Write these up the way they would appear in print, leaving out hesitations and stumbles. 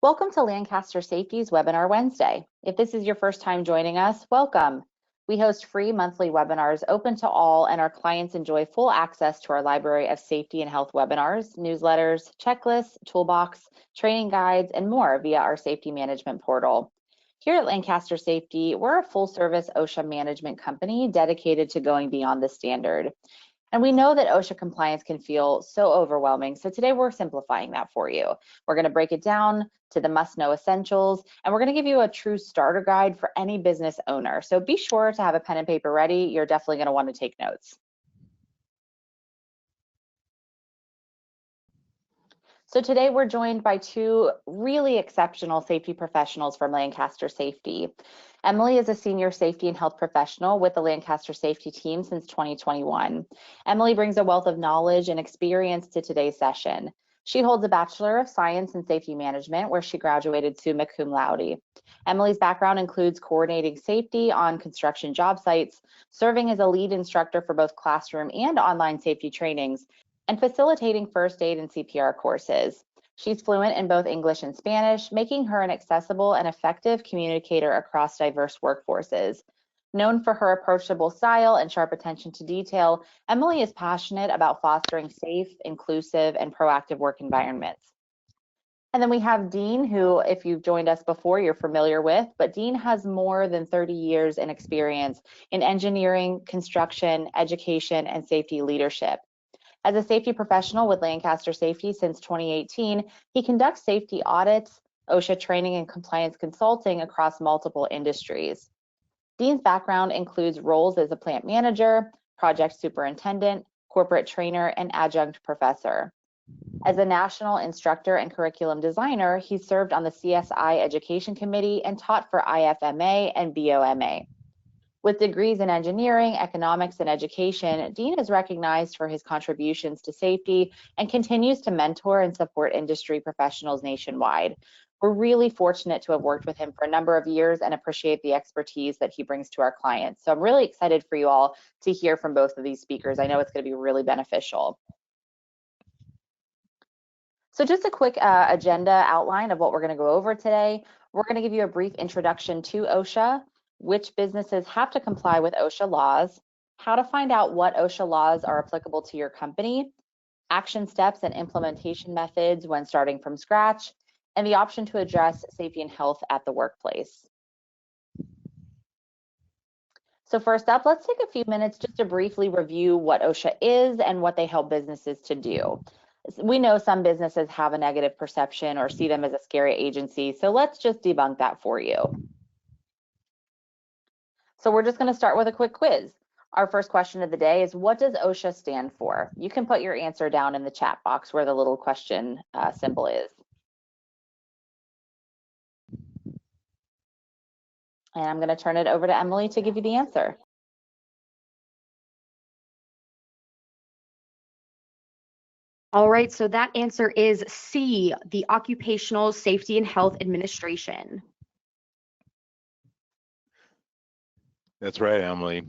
Welcome to Lancaster Safety's Webinar Wednesday. If this is your first time joining us, welcome. We host free monthly webinars open to all, and our clients enjoy full access to our library of safety and health webinars, newsletters, checklists, toolbox, training guides, and more via our safety management portal. Here at Lancaster Safety, we're a full-service OSHA management company dedicated to going beyond the standard. And we know that OSHA compliance can feel so overwhelming, so today we're simplifying that for you. We're going to break it down to the must-know essentials, and we're going to give you a true starter guide for any business owner. So be sure to have a pen and paper ready. You're definitely going to want to take notes. So today we're joined by two really exceptional safety professionals from Lancaster Safety. Emily is a senior safety and health professional with the Lancaster Safety team since 2021. Emily brings a wealth of knowledge and experience to today's session. She holds a Bachelor of Science in Safety Management, where she graduated summa cum laude. Emily's background includes coordinating safety on construction job sites, serving as a lead instructor for both classroom and online safety trainings, and facilitating first aid and CPR courses. She's fluent in both English and Spanish, making her an accessible and effective communicator across diverse workforces. Known for her approachable style and sharp attention to detail, Emily is passionate about fostering safe, inclusive, and proactive work environments. And then we have Dean, who, if you've joined us before, you're familiar with, but Dean has more than 30 years in experience in engineering, construction, education, and safety leadership. As a safety professional with Lancaster Safety since 2018, he conducts safety audits, OSHA training, and compliance consulting across multiple industries. Dean's background includes roles as a plant manager, project superintendent, corporate trainer, and adjunct professor. As a national instructor and curriculum designer, he served on the CSI Education Committee and taught for IFMA and BOMA. With degrees in engineering, economics, and education, Dean is recognized for his contributions to safety and continues to mentor and support industry professionals nationwide. We're really fortunate to have worked with him for a number of years and appreciate the expertise that he brings to our clients. So I'm really excited for you all to hear from both of these speakers. I know it's going to be really beneficial. So just a quick agenda outline of what we're going to go over today. We're going to give you a brief introduction to OSHA, which businesses have to comply with OSHA laws, how to find out what OSHA laws are applicable to your company, action steps and implementation methods when starting from scratch, and the option to address safety and health at the workplace. So first up, let's take a few minutes just to briefly review what OSHA is and what they help businesses to do. We know some businesses have a negative perception or see them as a scary agency, so let's just debunk that for you. So we're just going to start with a quick quiz. Our first question of the day is, what does OSHA stand for? You can put your answer down in the chat box where the little question symbol is. And I'm going to turn it over to Emily to give you the answer. All right, so that answer is C, the Occupational Safety and Health Administration. That's right, Emily. It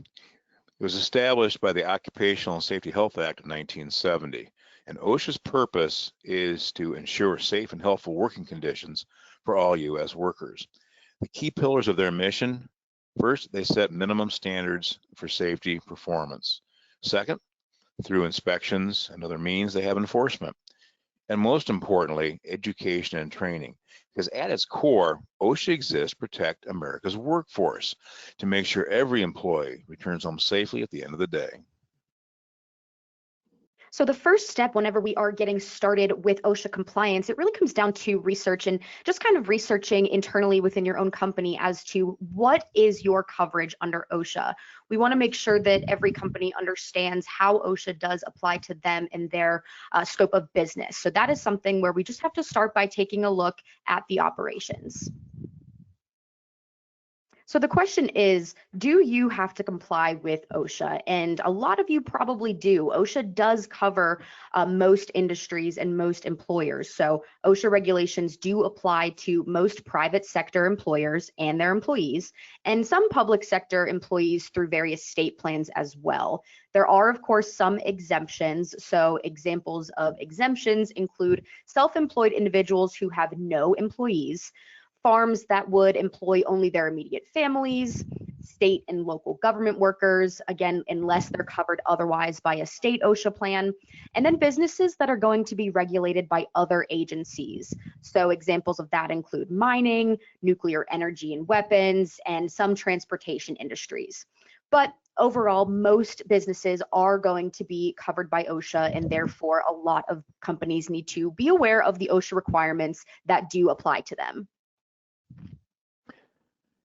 was established by the Occupational Safety Health Act of 1970, and OSHA's purpose is to ensure safe and healthful working conditions for all U.S. workers. The key pillars of their mission: first, they set minimum standards for safety performance. Second, through inspections and other means, they have enforcement. And most importantly, education and training. Because at its core, OSHA exists to protect America's workforce, to make sure every employee returns home safely at the end of the day. So the first step whenever we are getting started with OSHA compliance, it really comes down to research and just kind of researching internally within your own company as to what is your coverage under OSHA. We want to make sure that every company understands how OSHA does apply to them and their scope of business. So that is something where we just have to start by taking a look at the operations. So the question is, do you have to comply with OSHA? And a lot of you probably do. OSHA does cover most industries and most employers. So OSHA regulations do apply to most private sector employers and their employees, and some public sector employees through various state plans as well. There are, of course, some exemptions. So examples of exemptions include self-employed individuals who have no employees, farms that would employ only their immediate families, state and local government workers, again, unless they're covered otherwise by a state OSHA plan, and then businesses that are going to be regulated by other agencies. So examples of that include mining, nuclear energy and weapons, and some transportation industries. But overall, most businesses are going to be covered by OSHA, and therefore a lot of companies need to be aware of the OSHA requirements that do apply to them.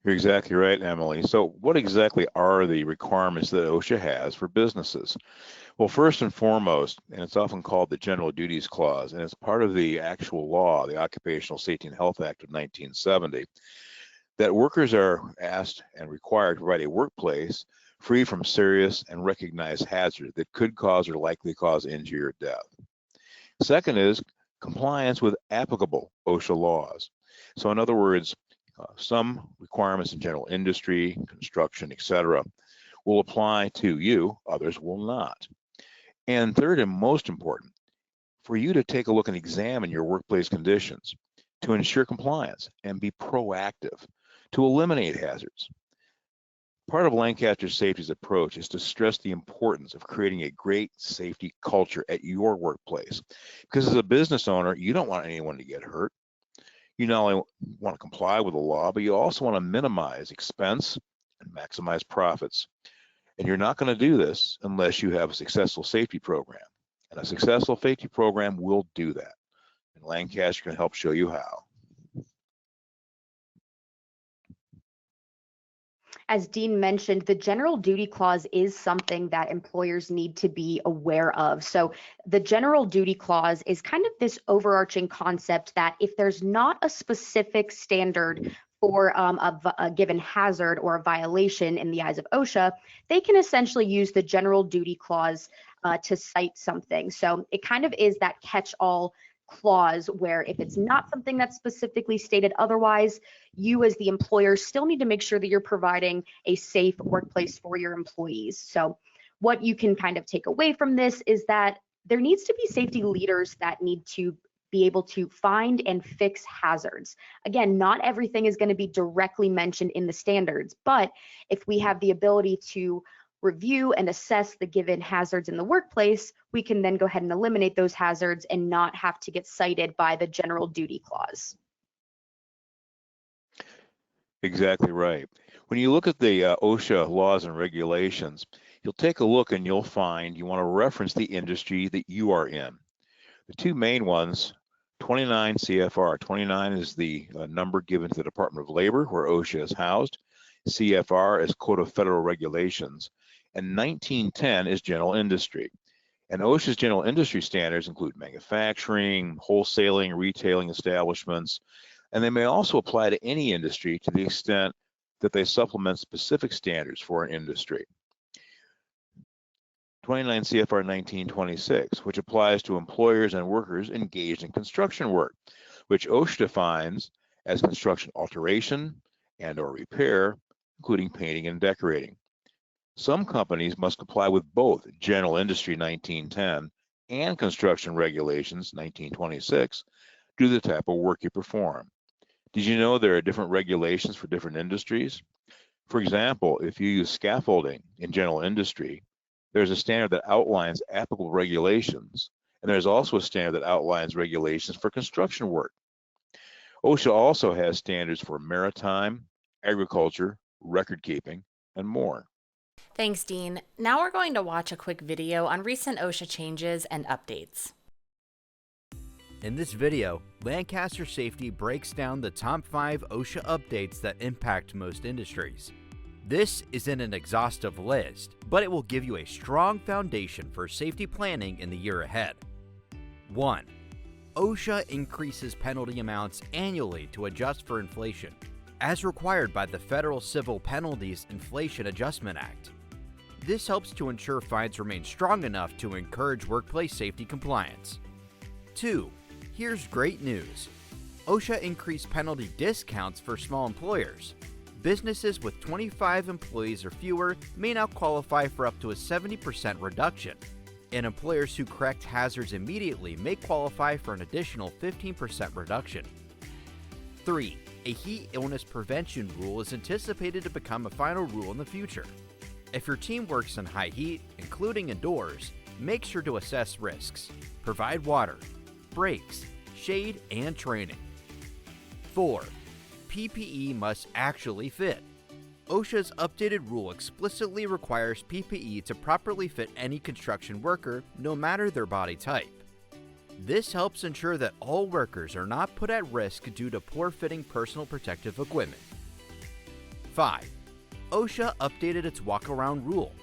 You're exactly right, Emily. So what exactly are the requirements that OSHA has for businesses? Well, first and foremost, and it's often called the General Duties Clause, and it's part of the actual law, the Occupational Safety and Health Act of 1970, that workers are asked and required to provide a workplace free from serious and recognized hazards that could cause or likely cause injury or death. Second is compliance with applicable OSHA laws. So in other words, some requirements in general industry, construction, etc., will apply to you, others will not. And third and most important, for you to take a look and examine your workplace conditions to ensure compliance and be proactive to eliminate hazards. Part of Lancaster Safety's approach is to stress the importance of creating a great safety culture at your workplace. Because as a business owner, you don't want anyone to get hurt. You not only want to comply with the law, but you also want to minimize expense and maximize profits. And you're not going to do this unless you have a successful safety program. And a successful safety program will do that. And Lancaster can help show you how. As Dean mentioned, the general duty clause is something that employers need to be aware of. So the general duty clause is kind of this overarching concept that if there's not a specific standard for a given hazard or a violation in the eyes of OSHA, they can essentially use the general duty clause to cite something. So it kind of is that catch-all clause where if it's not something that's specifically stated otherwise, you as the employer still need to make sure that you're providing a safe workplace for your employees. So what you can kind of take away from this is that there needs to be safety leaders that need to be able to find and fix hazards. Again, not everything is going to be directly mentioned in the standards, but if we have the ability to review and assess the given hazards in the workplace, we can then go ahead and eliminate those hazards and not have to get cited by the general duty clause. Exactly right. When you look at the OSHA laws and regulations, you'll take a look and you'll find you want to reference the industry that you are in. The two main ones, 29 CFR. 29 is the number given to the Department of Labor, where OSHA is housed. CFR is Code of Federal Regulations. And 1910 is general industry. And OSHA's general industry standards include manufacturing, wholesaling, retailing establishments, and they may also apply to any industry to the extent that they supplement specific standards for an industry. 29 CFR 1926, which applies to employers and workers engaged in construction work, which OSHA defines as construction alteration and/or repair, including painting and decorating. Some companies must comply with both General Industry 1910 and Construction Regulations 1926 due to the type of work you perform. Did you know there are different regulations for different industries? For example, if you use scaffolding in general industry, there's a standard that outlines applicable regulations, and there's also a standard that outlines regulations for construction work. OSHA also has standards for maritime, agriculture, record keeping, and more. Thanks, Dean. Now we're going to watch a quick video on recent OSHA changes and updates. In this video, Lancaster Safety breaks down the top 5 OSHA updates that impact most industries. This isn't an exhaustive list, but it will give you a strong foundation for safety planning in the year ahead. 1. OSHA increases penalty amounts annually to adjust for inflation. as required by the Federal Civil Penalties Inflation Adjustment Act. This helps to ensure fines remain strong enough to encourage workplace safety compliance. 2. Here's great news. OSHA increased penalty discounts for small employers. Businesses with 25 employees or fewer may now qualify for up to a 70% reduction, and employers who correct hazards immediately may qualify for an additional 15% reduction. 3. A heat illness prevention rule is anticipated to become a final rule in the future. If your team works in high heat, including indoors, make sure to assess risks, provide water, breaks, shade, and training. 4. PPE must actually fit. OSHA's updated rule explicitly requires PPE to properly fit any construction worker, no matter their body type. This helps ensure that all workers are not put at risk due to poor-fitting personal protective equipment. 5. OSHA updated its walk-around rule.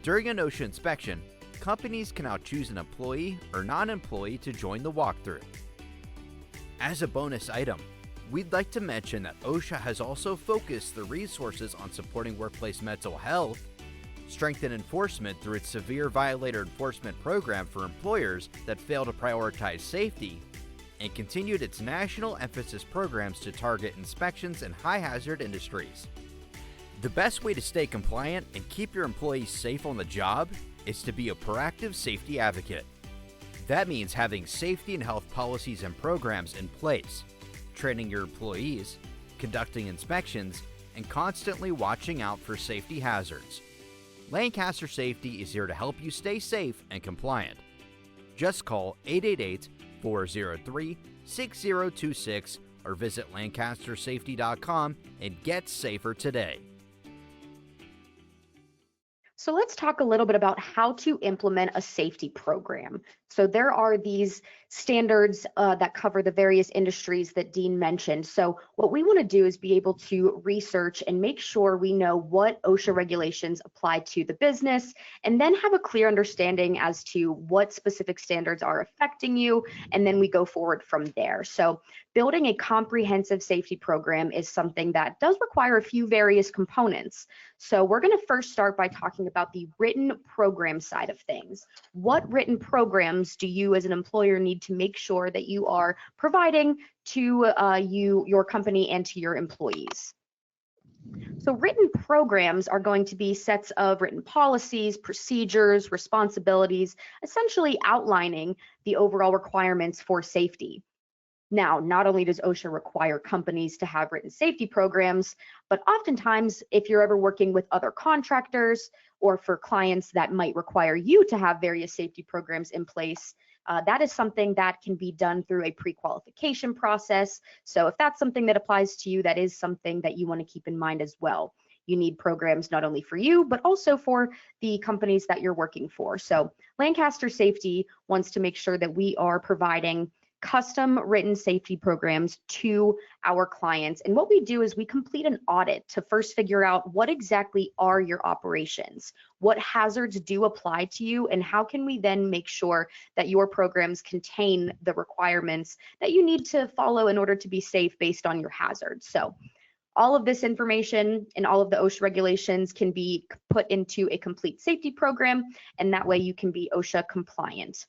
During an OSHA inspection, companies can now choose an employee or non-employee to join the walkthrough. As a bonus item, we'd like to mention that OSHA has also focused the resources on supporting workplace mental health, strengthened enforcement through its severe violator enforcement program for employers that fail to prioritize safety, and continued its national emphasis programs to target inspections in high-hazard industries. The best way to stay compliant and keep your employees safe on the job is to be a proactive safety advocate. That means having safety and health policies and programs in place, training your employees, conducting inspections, and constantly watching out for safety hazards. Lancaster Safety is here to help you stay safe and compliant. Just call 888-403-6026 or visit lancastersafety.com and get safer today. So let's talk a little bit about how to implement a safety program. So there are these standards that cover the various industries that Dean mentioned. So what we want to do is be able to research and make sure we know what OSHA regulations apply to the business, and then have a clear understanding as to what specific standards are affecting you, and then we go forward from there. So building a comprehensive safety program is something that does require a few various components. So we're going to first start by talking about the written program side of things. What written programs do you as an employer need to make sure that you are providing to your company and to your employees? So written programs are going to be sets of written policies, procedures, responsibilities, essentially outlining the overall requirements for safety. Now, not only does OSHA require companies to have written safety programs, but oftentimes if you're ever working with other contractors or for clients that might require you to have various safety programs in place, that is something that can be done through a pre-qualification process. So if that's something that applies to you, that is something that you want to keep in mind as well. You need programs not only for you, but also for the companies that you're working for. So Lancaster Safety wants to make sure that we are providing custom written safety programs to our clients. And what we do is we complete an audit to first figure out what exactly are your operations, what hazards do apply to you, and how can we then make sure that your programs contain the requirements that you need to follow in order to be safe based on your hazards. So all of this information and all of the OSHA regulations can be put into a complete safety program, and that way you can be OSHA compliant.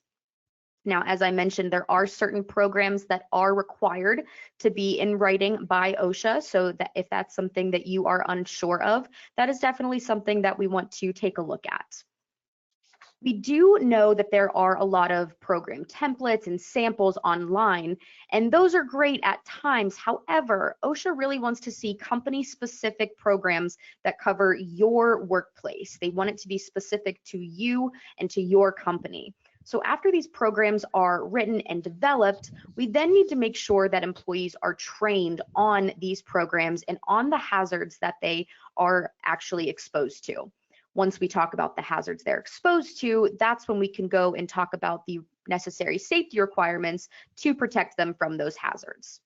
Now, as I mentioned, there are certain programs that are required to be in writing by OSHA, so that if that's something that you are unsure of, that is definitely something that we want to take a look at. We do know that there are a lot of program templates and samples online, and those are great at times. However, OSHA really wants to see company-specific programs that cover your workplace. They want it to be specific to you and to your company. So after these programs are written and developed, we then need to make sure that employees are trained on these programs and on the hazards that they are actually exposed to. Once we talk about the hazards they're exposed to, that's when we can go and talk about the necessary safety requirements to protect them from those hazards.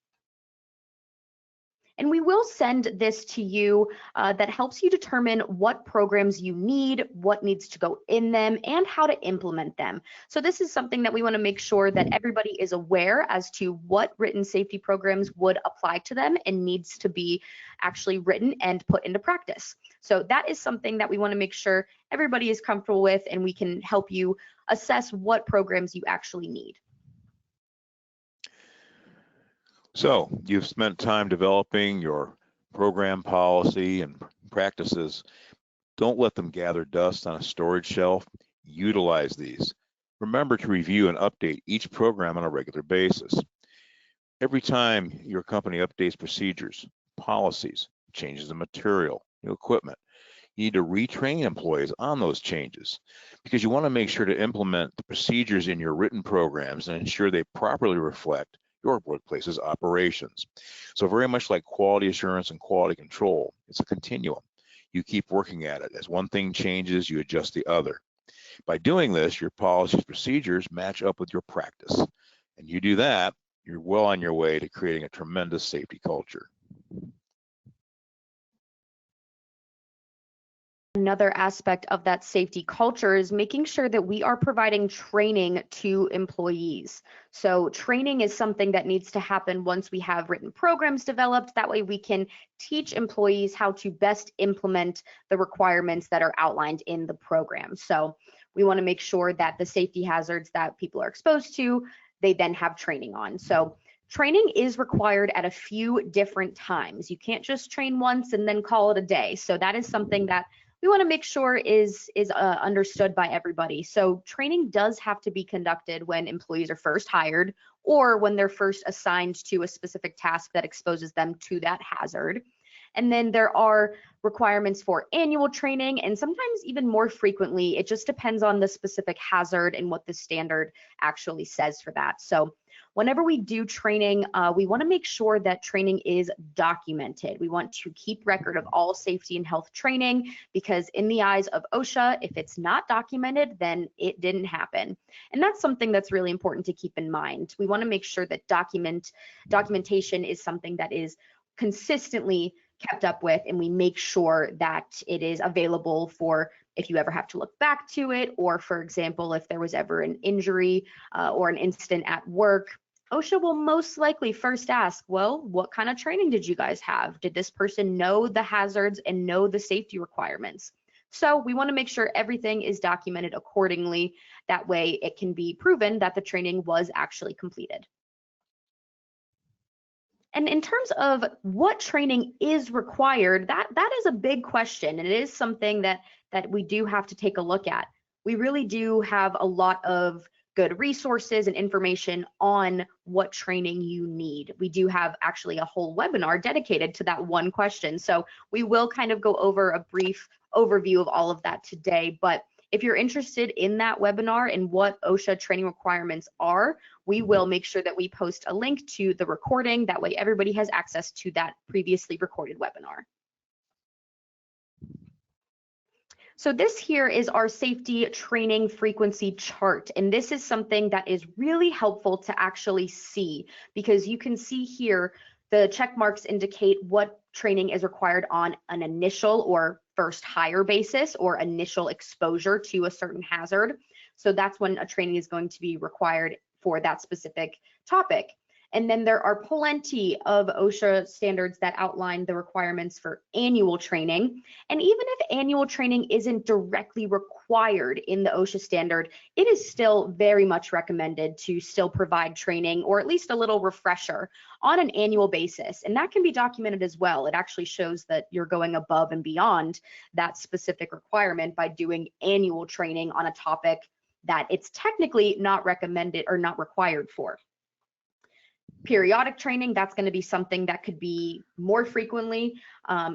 And we will send this to you that helps you determine what programs you need, what needs to go in them, and how to implement them. So this is something that we want to make sure that everybody is aware as to what written safety programs would apply to them and needs to be actually written and put into practice. So that is something that we want to make sure everybody is comfortable with, and we can help you assess what programs you actually need. So you've spent time developing your program policy and practices. Don't let them gather dust on a storage shelf. Utilize these. Remember to review and update each program on a regular basis. Every time your company updates procedures, policies, changes in material, new equipment, you need to retrain employees on those changes, because you want to make sure to implement the procedures in your written programs and ensure they properly reflect your workplace's operations. So very much like quality assurance and quality control, it's a continuum. You keep working at it. As one thing changes, you adjust the other. By doing this, your policies, procedures match up with your practice. And you do that, you're well on your way to creating a tremendous safety culture. Another aspect of that safety culture is making sure that we are providing training to employees. So training is something that needs to happen once we have written programs developed. That way we can teach employees how to best implement the requirements that are outlined in the program. So we want to make sure that the safety hazards that people are exposed to, they then have training on. So training is required at a few different times. You can't just train once and then call it a day. So that is something that we want to make sure is understood by everybody. So training does have to be conducted when employees are first hired or when they're first assigned to a specific task that exposes them to that hazard. And then there are requirements for annual training, and sometimes even more frequently. It just depends on the specific hazard and what the standard actually says for that. So whenever we do training, we want to make sure that training is documented. We want to keep record of all safety and health training, because in the eyes of OSHA, if it's not documented, then it didn't happen. And that's something that's really important to keep in mind. We want to make sure that documentation is something that is consistently kept up with, and we make sure that it is available for if you ever have to look back to it, or for example, if there was ever an injury or an incident at work. OSHA will most likely first ask, well, what kind of training did you guys have? Did this person know the hazards and know the safety requirements? So we want to make sure everything is documented accordingly. That way it can be proven that the training was actually completed. And in terms of what training is required, that is a big question, and it is something that we do have to take a look at. We really do have a lot of good resources and information on what training you need. We do have actually a whole webinar dedicated to that one question. So we will kind of go over a brief overview of all of that today. But if you're interested in that webinar and what OSHA training requirements are, we will make sure that we post a link to the recording. That way everybody has access to that previously recorded webinar. So this here is our safety training frequency chart, and this is something that is really helpful to actually see, because you can see here the check marks indicate what training is required on an initial or first hire basis or initial exposure to a certain hazard. So that's when a training is going to be required for that specific topic. And then there are plenty of OSHA standards that outline the requirements for annual training. And even if annual training isn't directly required in the OSHA standard, it is still very much recommended to still provide training, or at least a little refresher on an annual basis. And that can be documented as well. It actually shows that you're going above and beyond that specific requirement by doing annual training on a topic that it's technically not recommended or not required for. Periodic training, that's going to be something that could be more frequently,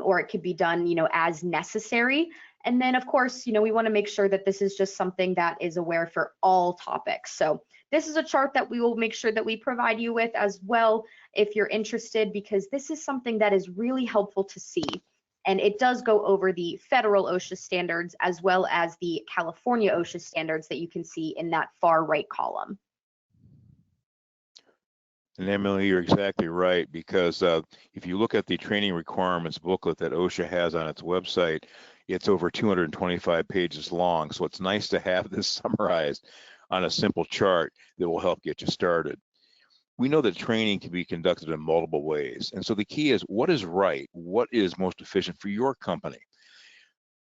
or it could be done, as necessary. And then of course, we want to make sure that this is just something that is aware for all topics. So this is a chart that we will make sure that we provide you with as well if you're interested, because this is something that is really helpful to see. And it does go over the federal OSHA standards as well as the California OSHA standards that you can see in that far right column. And Emily, you're exactly right, because if you look at the training requirements booklet that OSHA has on its website, it's over 225 pages long. So it's nice to have this summarized on a simple chart that will help get you started. We know that training can be conducted in multiple ways. And so the key is, what is right? What is most efficient for your company?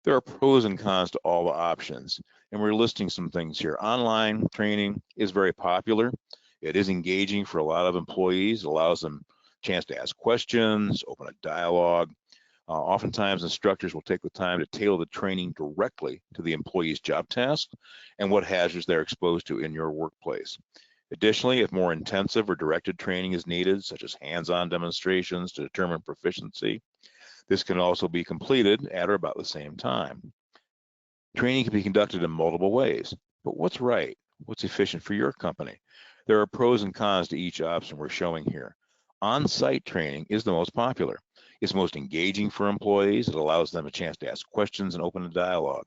There are pros and cons to all the options, and we're listing some things here. Online training is very popular. It is engaging for a lot of employees. It allows them a chance to ask questions, open a dialogue. Oftentimes, instructors will take the time to tailor the training directly to the employee's job task and what hazards they're exposed to in your workplace. Additionally, if more intensive or directed training is needed, such as hands-on demonstrations to determine proficiency, this can also be completed at or about the same time. Training can be conducted in multiple ways, but what's right? What's efficient for your company? There are pros and cons to each option we're showing here. On-site training is the most popular. It's most engaging for employees. It allows them a chance to ask questions and open a dialogue.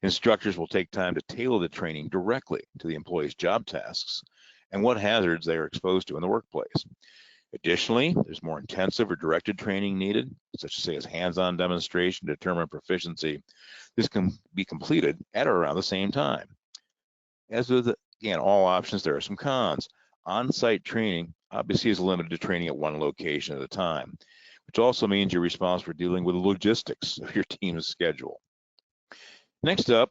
Instructors will take time to tailor the training directly to the employee's job tasks and what hazards they are exposed to in the workplace. Additionally, there's more intensive or directed training needed, such as say as hands-on demonstration to determine proficiency. This can be completed at or around the same time. As with, again, all options, there are some cons. On-site training obviously is limited to training at one location at a time, which also means you're responsible for dealing with the logistics of your team's schedule. Next up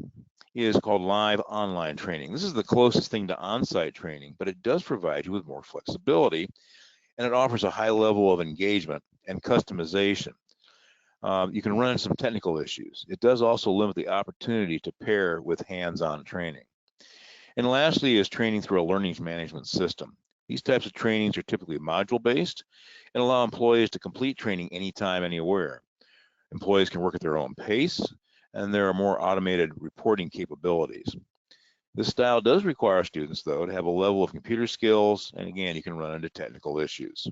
is called live online training. This is the closest thing to on-site training, but it does provide you with more flexibility, and it offers a high level of engagement and customization. You can run into some technical issues. It does also limit the opportunity to pair with hands-on training. And lastly is training through a learning management system. These types of trainings are typically module-based and allow employees to complete training anytime, anywhere. Employees can work at their own pace, and there are more automated reporting capabilities. This style does require students, though, to have a level of computer skills, and again, you can run into technical issues.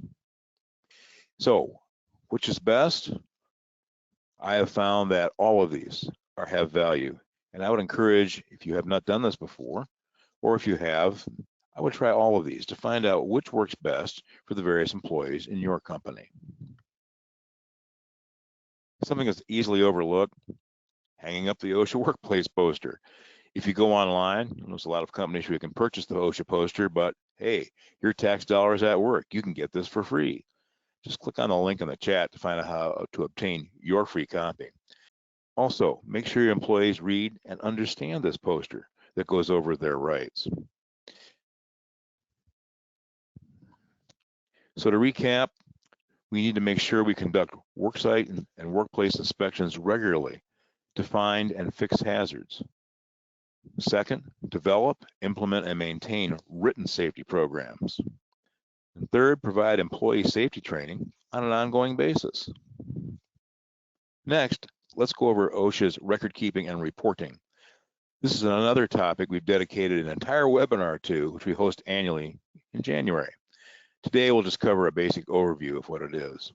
So, which is best? I have found that all of these have value, and I would encourage, if you have not done this before, or if you have, I would try all of these to find out which works best for the various employees in your company. Something that's easily overlooked, hanging up the OSHA workplace poster. If you go online, there's a lot of companies where you can purchase the OSHA poster, but hey, your tax dollars at work, you can get this for free. Just click on the link in the chat to find out how to obtain your free copy. Also, make sure your employees read and understand this poster that goes over their rights. So to recap, we need to make sure we conduct worksite and workplace inspections regularly to find and fix hazards. Second, develop, implement, and maintain written safety programs. And third, provide employee safety training on an ongoing basis. Next, let's go over OSHA's record keeping and reporting. This is another topic we've dedicated an entire webinar to, which we host annually in January. Today, we'll just cover a basic overview of what it is.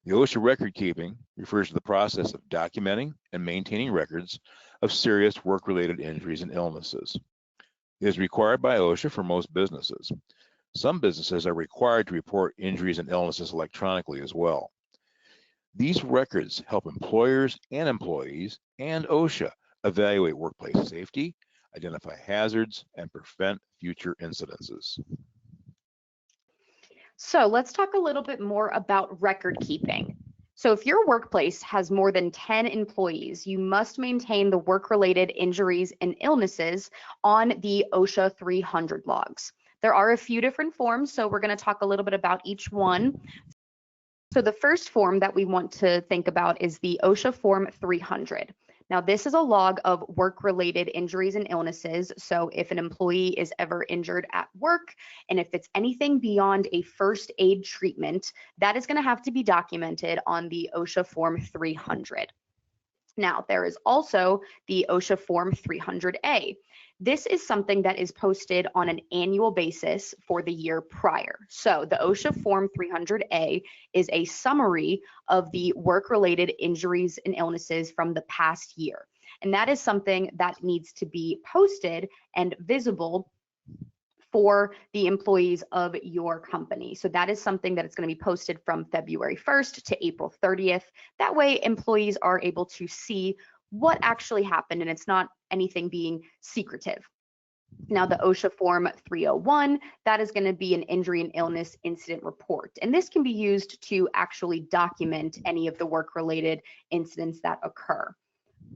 The OSHA record keeping refers to the process of documenting and maintaining records of serious work-related injuries and illnesses. It is required by OSHA for most businesses. Some businesses are required to report injuries and illnesses electronically as well. These records help employers and employees and OSHA evaluate workplace safety, identify hazards, and prevent future incidences. So let's talk a little bit more about record keeping. So if your workplace has more than 10 employees, you must maintain the work-related injuries and illnesses on the OSHA 300 logs. There are a few different forms, so we're going to talk a little bit about each one. So the first form that we want to think about is the OSHA Form 300. Now, this is a log of work-related injuries and illnesses. So if an employee is ever injured at work, and if it's anything beyond a first aid treatment, that is going to have to be documented on the OSHA Form 300. Now, there is also the OSHA Form 300A. This is something that is posted on an annual basis for the year prior. So the OSHA Form 300A is a summary of the work-related injuries and illnesses from the past year. And that is something that needs to be posted and visible for the employees of your company. So that is something that is going to be posted from February 1st to April 30th. That way employees are able to see what actually happened and it's not anything being secretive. Now the OSHA Form 301, that is going to be an injury and illness incident report. And this can be used to actually document any of the work-related incidents that occur.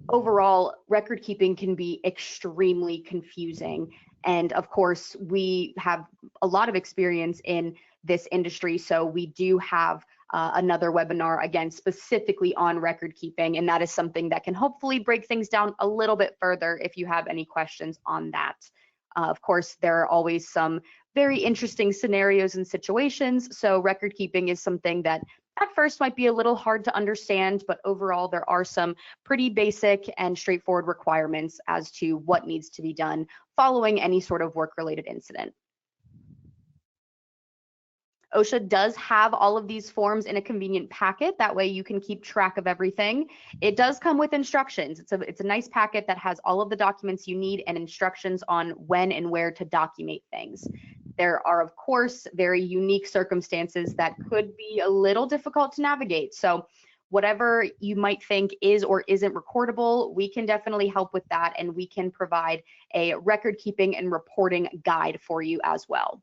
Overall, record keeping can be extremely confusing. And of course, we have a lot of experience in this industry. So we do have another webinar, again, specifically on record keeping. And that is something that can hopefully break things down a little bit further if you have any questions on that. Of course, there are always some very interesting scenarios and situations. So record keeping is something that at first might be a little hard to understand, but overall there are some pretty basic and straightforward requirements as to what needs to be done following any sort of work-related incident. OSHA does have all of these forms in a convenient packet. That way you can keep track of everything. It does come with instructions. It's a nice packet that has all of the documents you need and instructions on when and where to document things. There are, of course, very unique circumstances that could be a little difficult to navigate. So whatever you might think is or isn't recordable, we can definitely help with that, and we can provide a record keeping and reporting guide for you as well.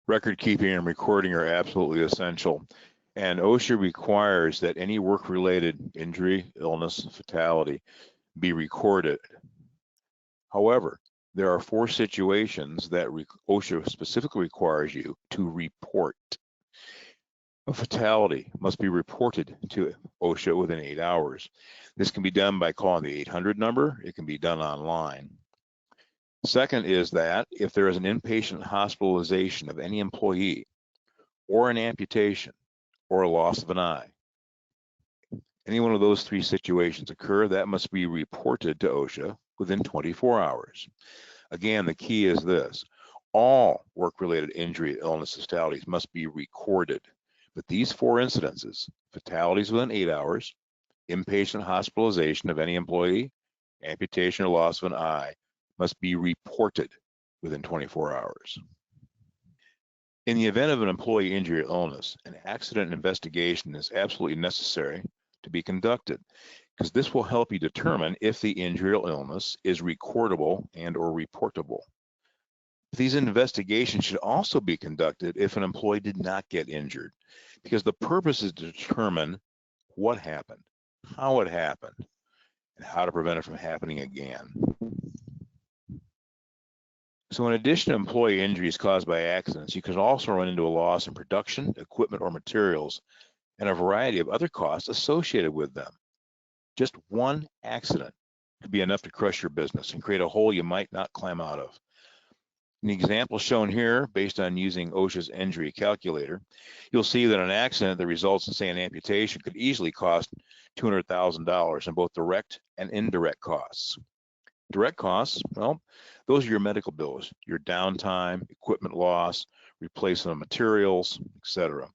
Record keeping and recording are absolutely essential, and OSHA requires that any work-related injury, illness, fatality be recorded. However, there are 4 situations that OSHA specifically requires you to report. A fatality must be reported to OSHA within 8 hours. This can be done by calling the 800 number. It can be done online. Second is that if there is an inpatient hospitalization of any employee, or an amputation, or a loss of an eye, any one of those 3 situations occur, that must be reported to OSHA within 24 hours. Again, the key is this: all work-related injury, illness, fatalities must be recorded. But these 4 incidences, fatalities within 8 hours, inpatient hospitalization of any employee, amputation or loss of an eye, must be reported within 24 hours. In the event of an employee injury or illness, an accident investigation is absolutely necessary to be conducted, because this will help you determine if the injury or illness is recordable and or reportable. These investigations should also be conducted if an employee did not get injured, because the purpose is to determine what happened, how it happened, and how to prevent it from happening again. So in addition to employee injuries caused by accidents, you can also run into a loss in production, equipment, or materials, and a variety of other costs associated with them. Just one accident could be enough to crush your business and create a hole you might not climb out of. In the example shown here, based on using OSHA's injury calculator, you'll see that an accident that results in, say, an amputation could easily cost $200,000 in both direct and indirect costs. Direct costs, well, those are your medical bills, your downtime, equipment loss, replacement of materials, etc.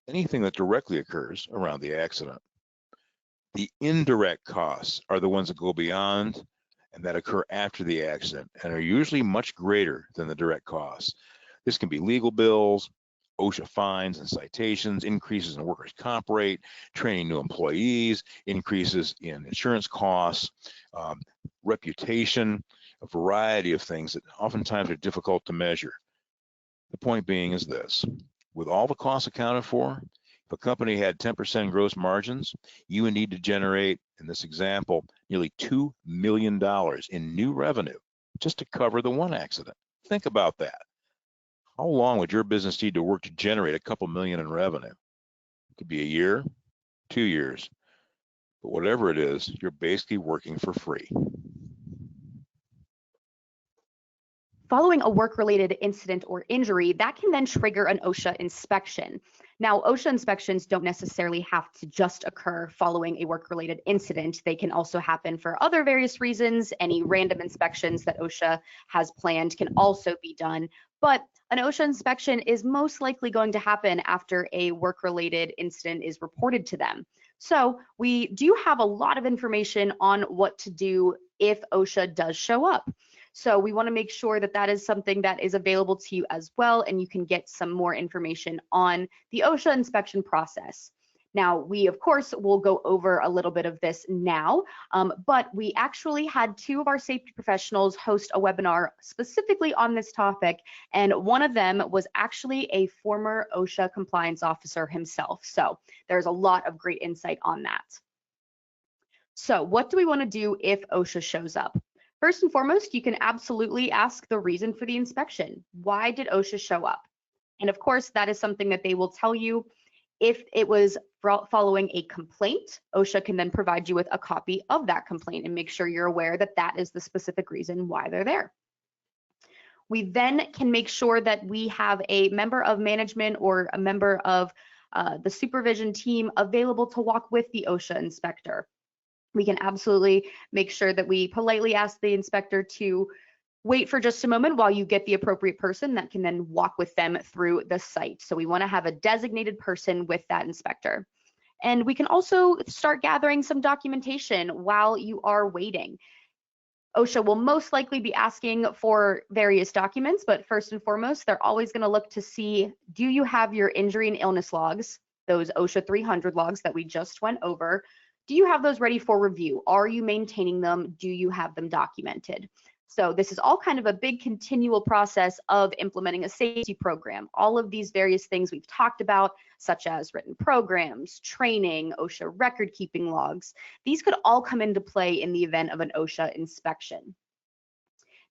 Anything that directly occurs around the accident. The indirect costs are the ones that go beyond and that occur after the accident and are usually much greater than the direct costs. This can be legal bills, OSHA fines and citations, increases in workers' comp rate, training new employees, increases in insurance costs, reputation, a variety of things that oftentimes are difficult to measure. The point being is this: with all the costs accounted for, if a company had 10% gross margins, you would need to generate, in this example, nearly $2 million in new revenue just to cover the one accident. Think about that. How long would your business need to work to generate a couple million in revenue? It could be a year, 2 years, but whatever it is, you're basically working for free. Following a work-related incident or injury, that can then trigger an OSHA inspection. Now, OSHA inspections don't necessarily have to just occur following a work-related incident. They can also happen for other various reasons. Any random inspections that OSHA has planned can also be done. But an OSHA inspection is most likely going to happen after a work-related incident is reported to them. So we do have a lot of information on what to do if OSHA does show up. So we want to make sure that that is something that is available to you as well, and you can get some more information on the OSHA inspection process. Now, we, of course, will go over a little bit of this now, but we actually had two of our safety professionals host a webinar specifically on this topic, and one of them was actually a former OSHA compliance officer himself. So there's a lot of great insight on that. So what do we want to do if OSHA shows up? First and foremost, you can absolutely ask the reason for the inspection. Why did OSHA show up? And of course, that is something that they will tell you. If it was following a complaint, OSHA can then provide you with a copy of that complaint and make sure you're aware that that is the specific reason why they're there. We then can make sure that we have a member of management or a member of the supervision team available to walk with the OSHA inspector. We can absolutely make sure that we politely ask the inspector to wait for just a moment while you get the appropriate person that can then walk with them through the site. So we want to have a designated person with that inspector. And we can also start gathering some documentation while you are waiting. OSHA will most likely be asking for various documents, but first and foremost, they're always going to look to see, do you have your injury and illness logs, those OSHA 300 logs that we just went over? Do you have those ready for review? Are you maintaining them? Do you have them documented? So this is all kind of a big continual process of implementing a safety program. All of these various things we've talked about, such as written programs, training, OSHA record keeping logs, these could all come into play in the event of an OSHA inspection.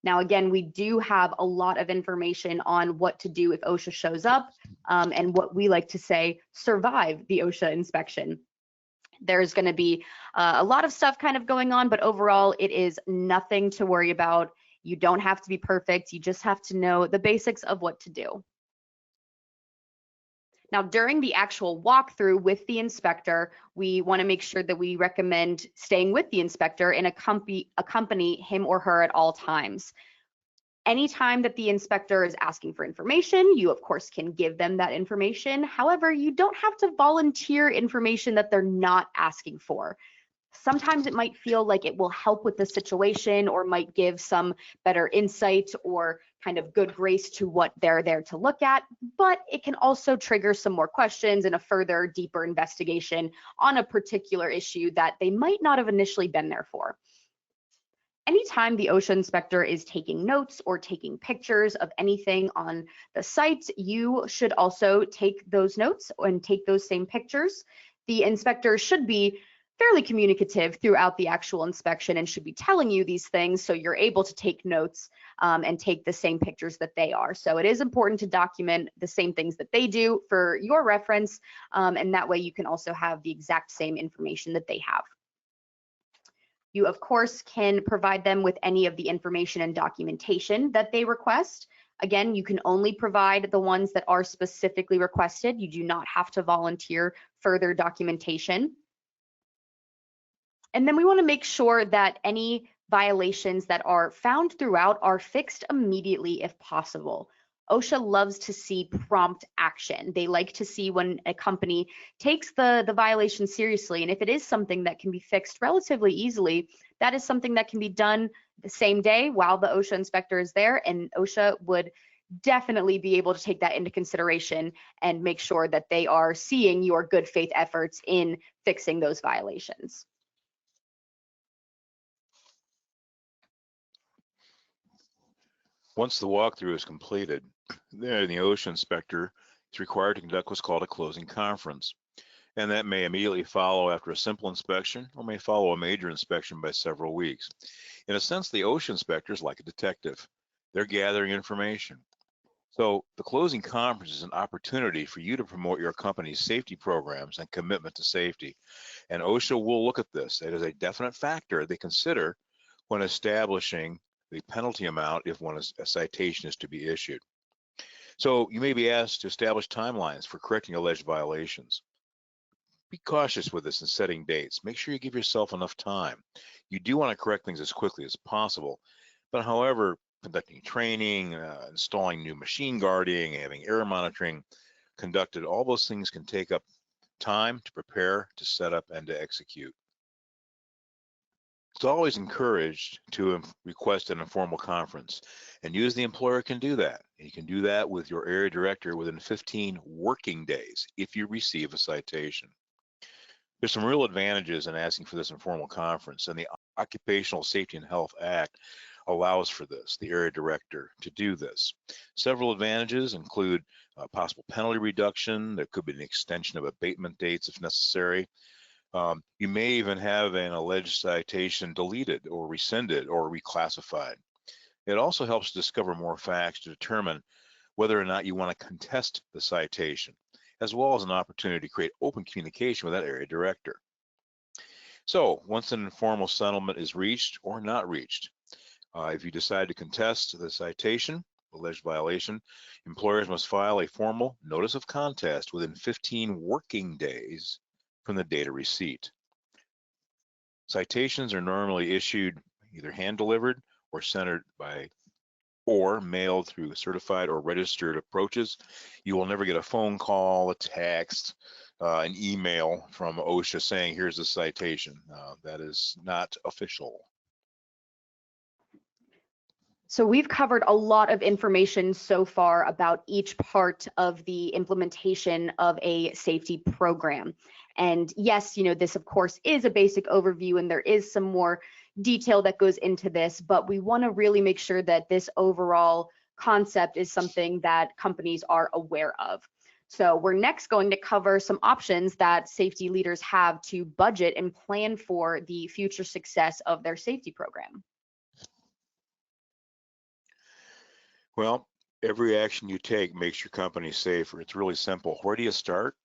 Now, again, we do have a lot of information on what to do if OSHA shows up, and what we like to say, survive the OSHA inspection. There's going to be a lot of stuff kind of going on, but overall, it is nothing to worry about. You don't have to be perfect. You just have to know the basics of what to do. Now, during the actual walkthrough with the inspector, we want to make sure that we recommend staying with the inspector and accompany him or her at all times. Anytime that the inspector is asking for information, you of course can give them that information. However, you don't have to volunteer information that they're not asking for. Sometimes it might feel like it will help with the situation or might give some better insight or kind of good grace to what they're there to look at, but it can also trigger some more questions and a further deeper investigation on a particular issue that they might not have initially been there for. Anytime the OSHA inspector is taking notes or taking pictures of anything on the site, you should also take those notes and take those same pictures. The inspector should be fairly communicative throughout the actual inspection and should be telling you these things so you're able to take notes and take the same pictures that they are. So it is important to document the same things that they do for your reference, and that way you can also have the exact same information that they have. You, of course, can provide them with any of the information and documentation that they request. Again, you can only provide the ones that are specifically requested. You do not have to volunteer further documentation. And then we want to make sure that any violations that are found throughout are fixed immediately if possible. OSHA loves to see prompt action. They like to see when a company takes the violation seriously, and if it is something that can be fixed relatively easily, that is something that can be done the same day while the OSHA inspector is there, and OSHA would definitely be able to take that into consideration and make sure that they are seeing your good faith efforts in fixing those violations. Once the walkthrough is completed, then the OSHA inspector is required to conduct what's called a closing conference. And that may immediately follow after a simple inspection or may follow a major inspection by several weeks. In a sense, the OSHA inspector is like a detective. They're gathering information. So the closing conference is an opportunity for you to promote your company's safety programs and commitment to safety. And OSHA will look at this. It is a definite factor they consider when establishing the penalty amount if a citation is to be issued. So you may be asked to establish timelines for correcting alleged violations. Be cautious with this in setting dates. Make sure you give yourself enough time. You do want to correct things as quickly as possible, but however, conducting training, installing new machine guarding, having error monitoring conducted, all those things can take up time to prepare, to set up, and to execute. It's always encouraged to request an informal conference, and you as the employer can do that. And you can do that with your area director within 15 working days if you receive a citation. There's some real advantages in asking for this informal conference, and the Occupational Safety and Health Act allows for this, the area director to do this. Several advantages include possible penalty reduction. There could be an extension of abatement dates if necessary. You may even have an alleged citation deleted or rescinded or reclassified. It also helps discover more facts to determine whether or not you want to contest the citation, as well as an opportunity to create open communication with that area director. So once an informal settlement is reached or not reached, if you decide to contest the citation, alleged violation, employers must file a formal notice of contest within 15 working days from the date of receipt. Citations are normally issued either hand delivered or sent by or mailed through certified or registered approaches. You will never get a phone call, a text, an email from OSHA saying here's the citation. That is not official. So we've covered a lot of information so far about each part of the implementation of a safety program. And yes, this of course is a basic overview and there is some more detail that goes into this, but we want to really make sure that this overall concept is something that companies are aware of. So we're next going to cover some options that safety leaders have to budget and plan for the future success of their safety program. Well, every action you take makes your company safer. It's really simple. Where do you start?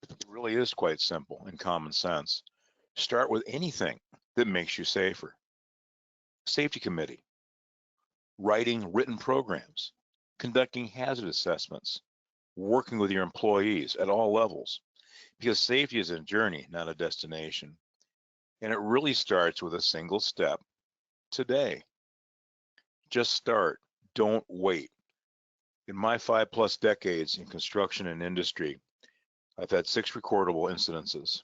It really is quite simple and common sense. Start with anything that makes you safer. Safety committee, writing written programs, conducting hazard assessments, working with your employees at all levels, because safety is a journey, not a destination. And it really starts with a single step today. Just start. Don't wait. In my 5+ decades in construction and industry, I've had 6 recordable incidences.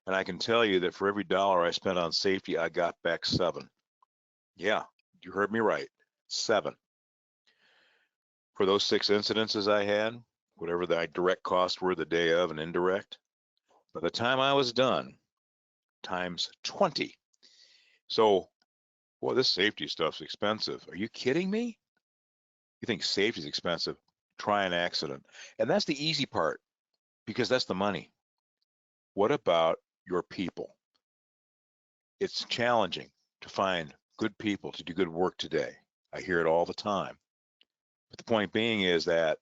And I can tell you that for every dollar I spent on safety, I got back 7. Yeah, you heard me right, 7. For those 6 incidences I had, whatever the direct costs were the day of and indirect, by the time I was done, times 20. So, boy, this safety stuff's expensive. Are you kidding me? You think safety is expensive? Try an accident. And that's the easy part, because that's the money. What about your people? It's challenging to find good people to do good work today. I hear it all the time. But the point being is that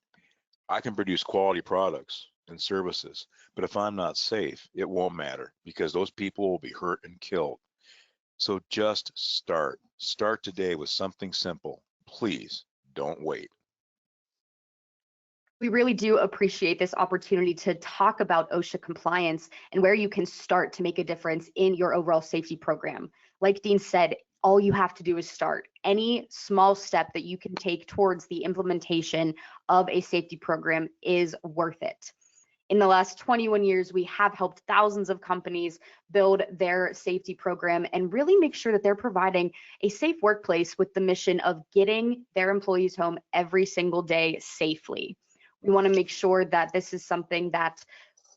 I can produce quality products and services, but if I'm not safe, it won't matter, because those people will be hurt and killed. So just start. Start today with something simple. Please don't wait. We really do appreciate this opportunity to talk about OSHA compliance and where you can start to make a difference in your overall safety program. Like Dean said, all you have to do is start. Any small step that you can take towards the implementation of a safety program is worth it. In the last 21 years, we have helped thousands of companies build their safety program and really make sure that they're providing a safe workplace with the mission of getting their employees home every single day safely. We want to make sure that this is something that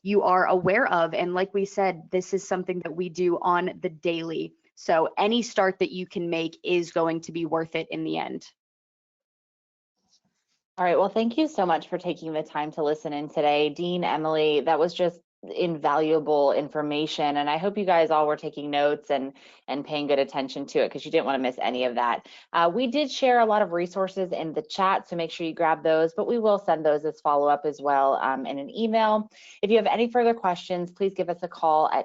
you are aware of. And like we said, this is something that we do on the daily. So any start that you can make is going to be worth it in the end. All right, well, thank you so much for taking the time to listen in today. Dean, Emily, that was just invaluable information, and I hope you guys all were taking notes and paying good attention to it, because you didn't want to miss any of that. We did share a lot of resources in the chat, so make sure you grab those, but we will send those as follow-up as well in an email. If you have any further questions, please give us a call at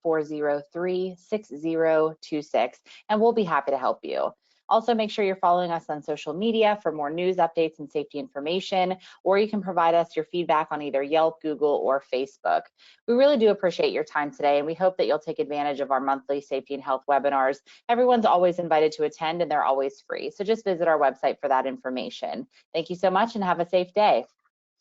888-403-6026, and we'll be happy to help you. Also, make sure you're following us on social media for more news updates and safety information, or you can provide us your feedback on either Yelp, Google, or Facebook. We really do appreciate your time today, and we hope that you'll take advantage of our monthly safety and health webinars. Everyone's always invited to attend, and they're always free. So just visit our website for that information. Thank you so much, and have a safe day.